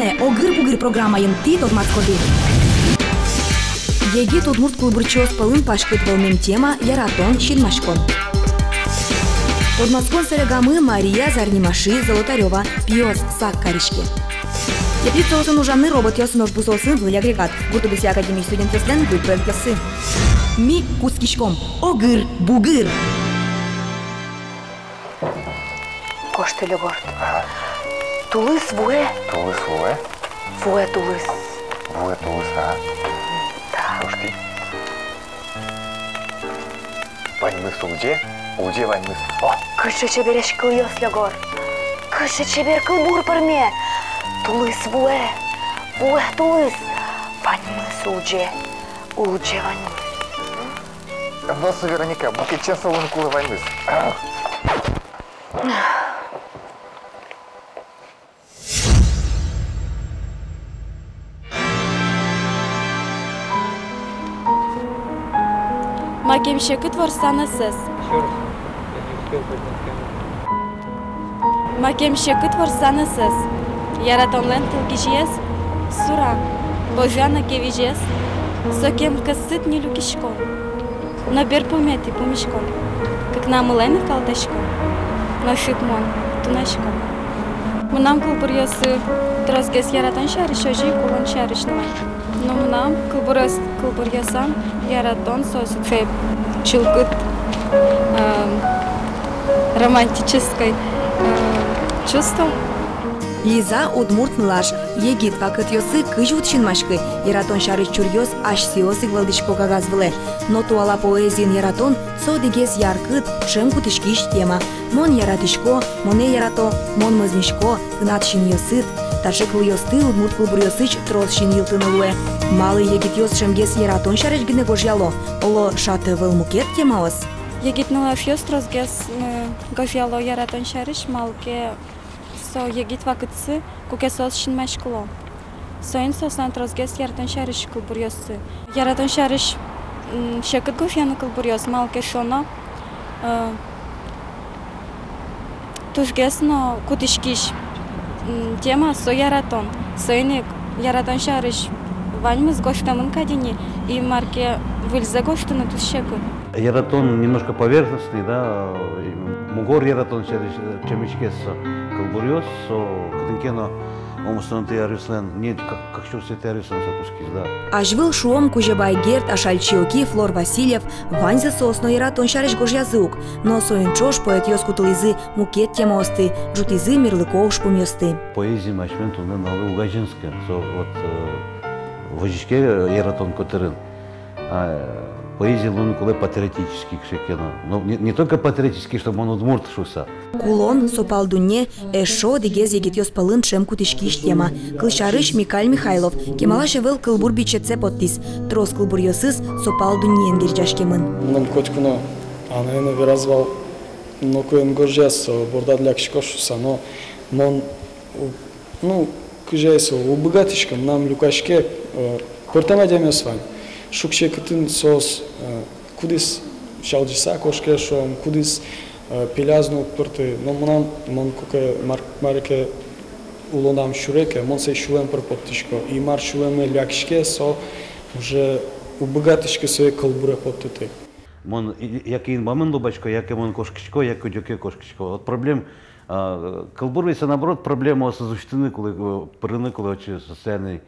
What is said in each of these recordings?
Яратонне огыр-бугыр программайын ти тотмаскоды. Еги Удмурт клубурчос пылын пашкыт волнем тема Яратон Щинмашкон. Тотмаскон сарагамы Мария Зарнимаши Золотарева Пиос Сак Каришки. Теплицосын ужанны робот ясынож бусосын выль агрегат. Гуртубыси академий студентеслен выль проектласы. Ми кускишком огыр-бугыр. Кошты лёгорт. Тулыс вуэ. Тулыс вуэ. Вуэ тулыс. Вуэ тулыс, ага. Да. Ушки. Ваньмыс уде ваньмыс. О! Кышы чебереш кыл ёс лёгор. Кышы чебер кыл бур парме. Тулыс вуэ. Вуэ тулыс. Ваньмыс уде ваньмыс. Носы Вероника, букетчен салон кулы ваньмыс. Макемшекыт ворсана сес. Макемшекыт ворсана сес. Яратонлен тылгижес, сура, божана кевижес, сокем касыт не люкишкон. Набер помети помешкон, как нам лена калташкон, но шипмон, тунашкон. Мнам кулбурьосы трозгес яратон шариш, ожи кулон шаришнова. Но мнам кулбурьосам яратон сосуцеп чилкыт романтической чувство. Лиза Удмурт млаш, егит вакыт йосы кыжут Щинмашкы, Яратон шарыш чурьёс аш сиосы гвалдышко кагазвыле. Но туала поэзиин Яратон со дегес яркыт шем кутышкиш тема. Мон яратышко, моне ярато, мон мызнышко, гнат шин йосыт. Таше кыл йосты Удмурт клубур йосыч трос шин йылтынылуэ. Малы егит йос шемгес Яратон шарыш гыне гожьяло. Оло шаты выл мукет темаос. Егит млаш йос трозгес гожьяло Яратон шарыш малке со егит вакытсы кукесос Щинмашкыло. Соин сосан трозгес Яратон шарыш клубур йосы. Яратон шарыш шекыт гожьяны клубур йос малке шоно тушгес но кутышкиш тема со Яратон. Соиник Яратон шарыш ваньмыз гоштамын кадини и марке выльзе гоштаны тушшекы. Яратон немножко поверхностный, да, мугор Яратон чемичкес колбурьос, катынкено омустанты ярыслен, нет, как чувствует ярыслен запускис, да. Ажвыл шуом Кужебай Герт, Ашальчиоки, Флор Васильев, Ваньза сосно Яратон шарыш гожьязыук, но соинчош поэт йос кутылизы мукет темосты, жутизы мирлыков шпумьосты. Поэзия мачмен тунен алы угажинская, вот вожичке Яратон котерын. Поэзия луны куле патриотический кшекена. Но не только патриотический, чтобы он удмурт шуса. Кулон, сопалдуне, эшо, дегез егит йос палын шем кутышкиш тема. Кылшарыш Микаль Михайлов, кемалаше вел кылбур бичетсе подпис. Трос кылбур йосыз сопалдунен гирджашкемын. Нам котькуно, ана выразвал, но коен горжес, бордадляк шкошуса, но мон, ну, кыжайсо, убогатышкам, нам люкашке, портама демя с вами. Шукше кытын сос кудис шалжиса кошкешом, кудис пилязну пырты, но мнам мон куке марке улонам шуреке, мон се шулем пропоттишко, и мар шулеме лякшке со уже убогатышке своє колбуре поттити. Мон якин мамын лубачко, яке мон кошкичко, яке дюке кошкичко. От проблем колбурвися наоборот проблема созуществны, коли прыны, коли очи социальный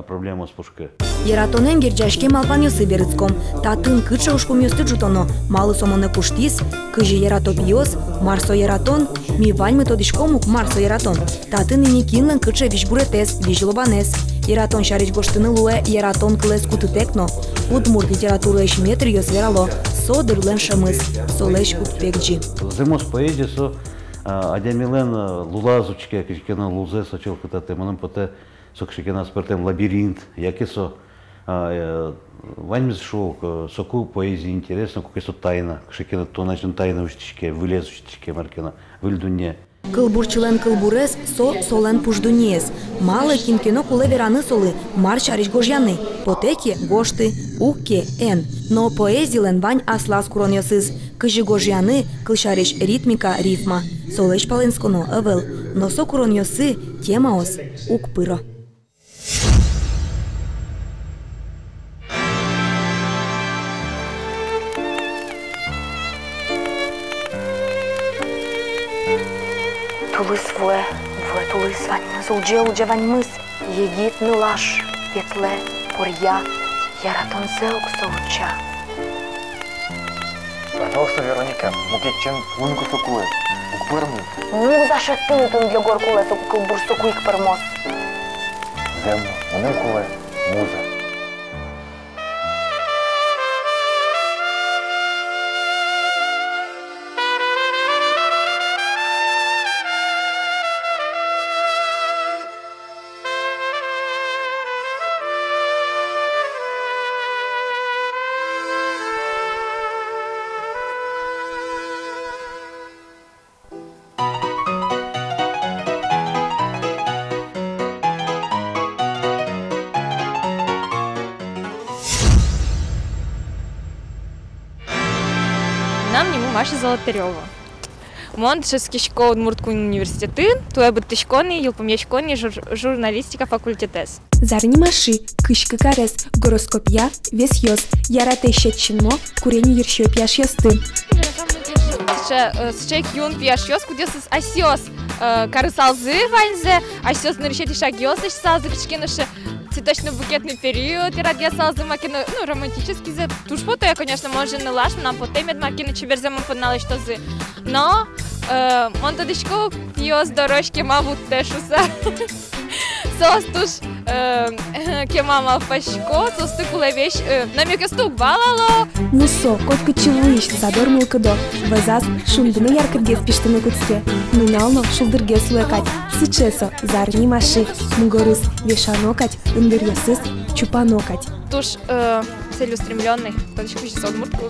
проблема с пушкой. Яратонен гирджашке малпан йосы берыцком. Татын кытша ушкум йосты жутоно. Малы сомоне куштис, кыжи Яратоп йос, марсо Яратон, ми ваньмы тодишкомук марсо Яратон. Татын ини кинлен кытша вишбуретес, вижлобанес. Яратон шарич гоштыны луэ, Яратон кылес кутытекно. Удмурт литературу эш метр йос верало, со дырлен шамыс, солеш утпекджи. Зимос поэзия со адямилен лулазучке, кичкена лузе сочел кытате, манам поте сокшикена спертем лабиринт, якесо ваньмыз шоу, соку поэзии интересно, кукесо тайна, кшикена то начнем тайна уштичке, вылез уштичке маркена, выльдуне. Кылбурчылен кылбурес, со солен пуждуниес. Малы кинкино куле вераны солы, марш ариш гожьяны, потеки гошты, укке эн. Но поэзилен вань аслас курон йосыз, кыжи гожьяны, кылшариш ритмика рифма. Солеш паленсконо ывел, но со курон йосы темаос ук пыро. тулыс вуэ тулыс ваньмыз, улже ваньмыз. Егит нылаш, ветле, порья, яратон зелк соуча. Пожалуйста, Вероника, мукетчен лунку сукует. Укпырмы. Муза шаттыны тун для гор куле сукул бурсуку ик пермос. Земно, уны куле, муза. Нам нему Маша Золотарева. Мон шескишко Удмурткун университеты, туе быттышконы, елпомьячконы, журналистика факультетес. Зарни маши, кышкы карес, гороскопия, вес йоз, ярате щетчинмо, курени ершё пьяш йосты. Счек юн пьяш йос, кудес асиос карысалзы ваньзе, асиос нарушети шаг йосыш салзы, кычкеныши цветочно-букетный период, и радиосалзы макина, ну, романтический зе. Туж фото я, конечно, может не лаш, нам потемет макина чеберзема поднала что зи. Но, мон тодышко пьёс дорожки мавут тешуса. Сос туж кемама пашко, сос ты куле вещь, намек стук балало. Нусо, котка чевыш, задор мылкадо, вазаз, шумдыны яркадгес пиштыны куцке, нунално шулдыргес луекать, сычесо, зарни маши, мугорус, вешанокать, ындырьосыс, чупанокать. Туж целеустремленный, тодышко сейчас Удмуртку.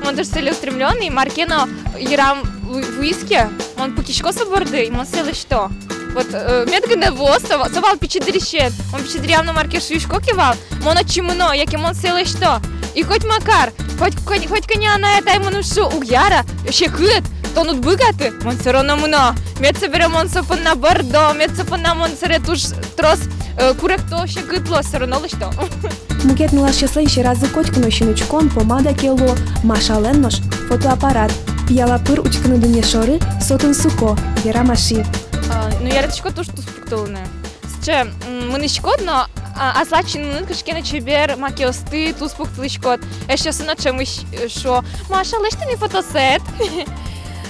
Он тоже целеустремленный, Маркено Ирам в уиске, он пукишко соборды, и он целый что? Вот медгане воз, совал печедрищет, он печедрявно марке швишко кивал, моно чимно, яким он целый что? И хоть Макар, хоть коня на это ему шу угяра, ще кыт, то он богаты, он все равно мно. Мед соберем он сопон на бордо, мед сопон на монсере туж трос куректо ще кытло, все равно ли что? Мукет милаш числа еще раз за котку нощеночком, помада кело, Маша леннош, фотоаппарат, пьяла пыр учканы дуне шоры, сотун суко, вера маши. Ну я редочко туж тут фруктовне. Ще мынышкот, но аслачинын кышкене чебер макиосты туз пуктылышкот. Еще сына чемыш шо. Маша, лишь не фотосет.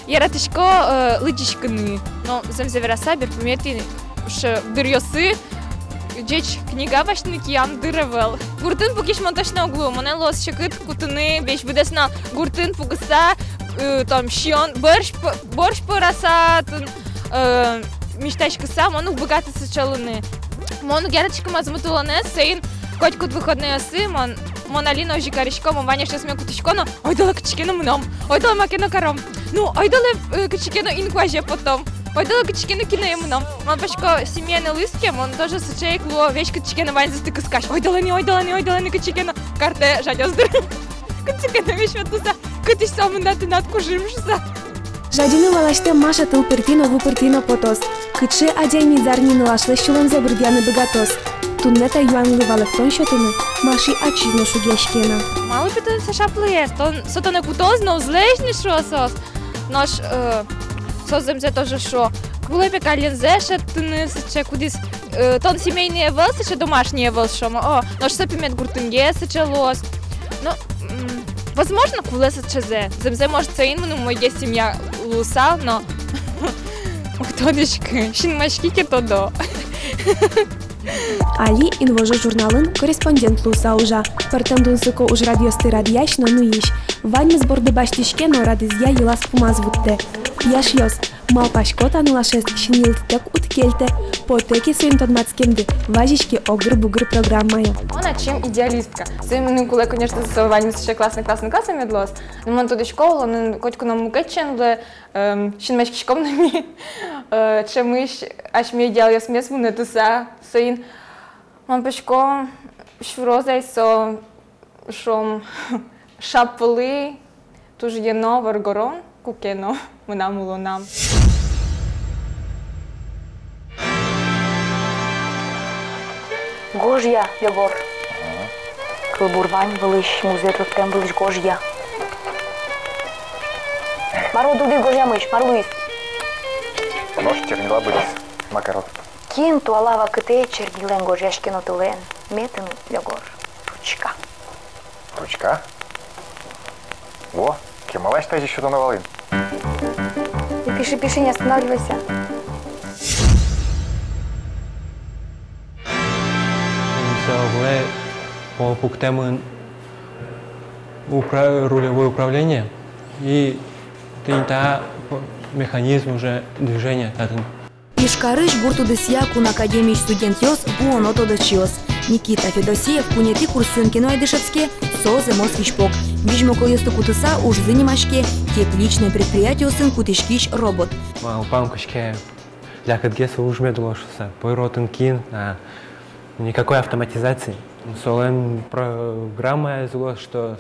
Я редочко лыдичканы. Но земзе верасабер помети ш дырьосы. Джеч книга вашны киян дырывал. Гуртын пукиш монтажна углу. Моне лос шекыт кутыны беш будесна гуртын пугыса там щион борщ порасатын. Мечтачка сам, он богатый сочалуны. Мон герочка мазмутулане, сейн, коть кут выходные осы, мон алина уже коричком, он ваня сейчас меня кутичконо, ой дала качкину мном, ой дала макину кором, ну ой дала качкину инкваже потом, ой дала качкину кино мном. Мон пачко семейный листки, он тоже сочей кло, вещь качкину ваня застыка скаш, ой дала не качкину, карте жадёс дыр. Качкину вещь вот туда, катись сам на ты надкужимшься. Жадины лалаште Маша тыл пыртино вупыртино потос. Кычы адяйми зарни налашлы щулынзе бырдяны богатос. Туннета юанлы валыктон счетыны, Маши отчизно шугешкена. Мало питон сашаплыес, тон сотоне кутоз, но злежни шосос. Наш соземзе тоже шо. Кулепе калензе шеттыны сыче кудис. Тон семейные вел сыче домашние вел шома. О, наш сапимет гуртынге сыче лос. Ну, возможно, кулеса чезе. Земзе может цейн, ну, моя семья лусал, но ктонышкы, шинмашки кетодо. Али инвожу журналын корреспондент луса ужа. Партем дунсыко уж радиосты радияш, но ну ищ. Ваньмыз борды баштишке, но радызья елас пумаз вутте. Яш йос. Мал пашкот анылашес шинилтек уткельте. Потеки своим тодмацкенды. Важички огр-бугр программаю. Она чем идеалистка. Своим куле, конечно, с Ваней еще классный медлос. Но мы туда школу, он котку нам мукетчен, бле, шинмачки шкомнами. Чемыш, аж мне идеал я смес вуне туса. Сын, он пашко шврозай со шом шапли, тоже ено варгорон, кукено, мы нам улонам. Гожья, Егор. Кылбурвань вылыш, музей рыктем вылыш Гожья. Мару дуды Гожья мыш, Марлуис. Нож, чернила были макарон. Кин туалава кыте чернилен гожешкино тулен. Метен Егор. Ручка. Ручка. О, кемалай что еще до навалын. И пиши, не останавливайся. Вы по пунктам рулевое управление и тинта механизм уже движения. Ишкарыш гуртудысья кун академий студент йос буоно тодочиос. Никита Федосеев кунети курсын киноайдышевске созе москвичпок. Бижмоко йосты кутыса уж занимашке тепличное предприятие сын кутишкиш робот. Памкашке для кадгеса уж медлошся. Пойротен кин, никакой автоматизации. Солен программа изло, что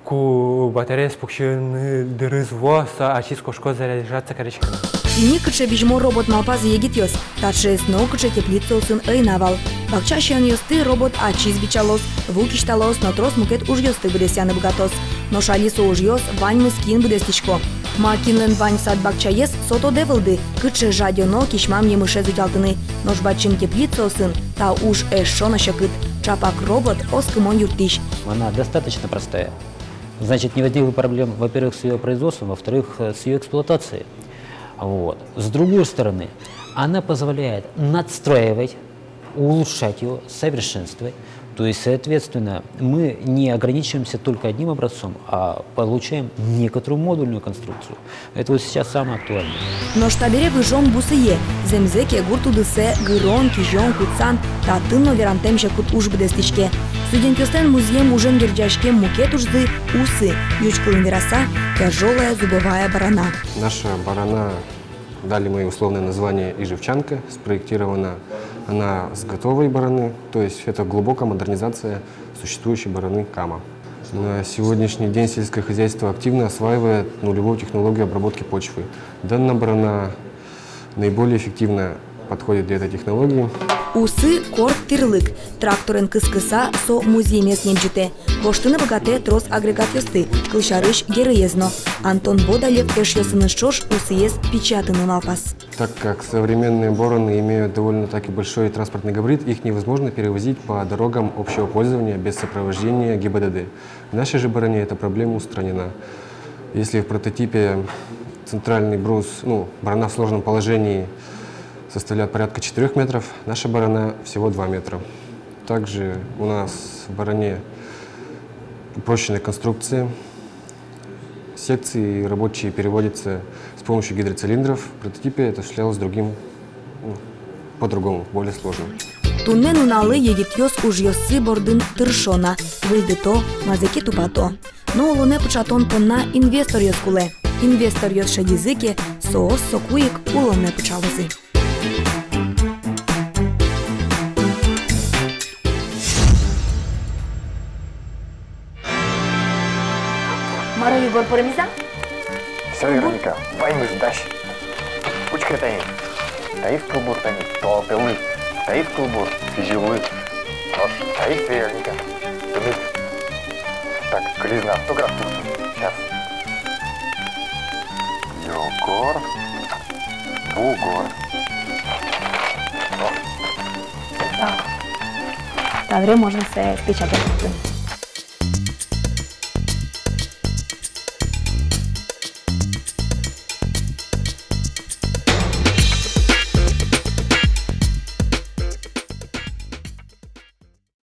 ку батарея спущены дырызво, очистку шкод заряжаться коричками. Сини кыче бижмо робот малпаз егит йос. Тадше сно кыче теплица сын эйнавал. Бакчащан йосты робот ачиз бичалос. Вукишталос, но трос мукет уж йосты бдесяны бгатос. Но шалисо уж йос вань скин бдестичко. Макинлен вань сад бакчаес сото девылды. Кыче жадёно кишмам немыше зудялтыны. Нож бачин теплица сын, та уж эшшона щакыт. Чапак робот оскымон юртищ. Она достаточно простая. Значит, не возникло проблем, во-первых, с ее производством, во-вторых, с ее эксплуатацией. Вот. С другой стороны, она позволяет надстраивать, улучшать ее, совершенствовать. То есть, соответственно, мы не ограничиваемся только одним образцом, а получаем некоторую модульную конструкцию. Это вот сейчас самое актуальное. Но штабере выжом бусые, земзеке гуртудысе, гырон, кижон, куцан, татын верантем щекут уж бдестичке. Студентистен музеем ужен герджашке мукет ужзы, усы, ючкалын вераса, тяжелая зубовая барана. Наша барана, дали мы условное название «Ижевчанка», спроектирована она с готовой бараны, то есть это глубокая модернизация существующей бараны Кама. На сегодняшний день сельское хозяйство активно осваивает нулевую технологию обработки почвы. Данная барана наиболее эффективно подходит для этой технологии. Усы корт тирлык, тракторен кыс-кыса со музеймес немжите. Воштыны богате трос агрегат ёсты, кылшарыш героезно. Антон Бодалев эш ёсыны шош усыез печатыны малпас. Так как современные бороны имеют довольно-таки большой транспортный габарит, их невозможно перевозить по дорогам общего пользования без сопровождения ГИБДД. В нашей же баране эта проблема устранена. Если в прототипе центральный брус, барана в сложном положении, составляет порядка 4 метров, наша барана всего 2 метра. Также у нас в баране упрощенная конструкция. Секции рабочие переводятся с помощью гидроцилиндров. В прототипе это осуществлялось по-другому, более сложно. Туннен уналы егит йос уж йосы бордын тыршона, выйды то, мазеки тупато. Но луне початон понна инвестор йос куле. Инвестор йос шадизыке, соос сокуик улоне почалызы. Мара Егор парамиза? Все, Вероника, войны сдашь. Учка таит. Таит кылбур танит, толпелы. Таит кылбур, живы. Нож, таит Вероника. Тымит. Так, клизна, автограф тут. Сейчас. Йогор. Бугор. Добре, можно се печатать.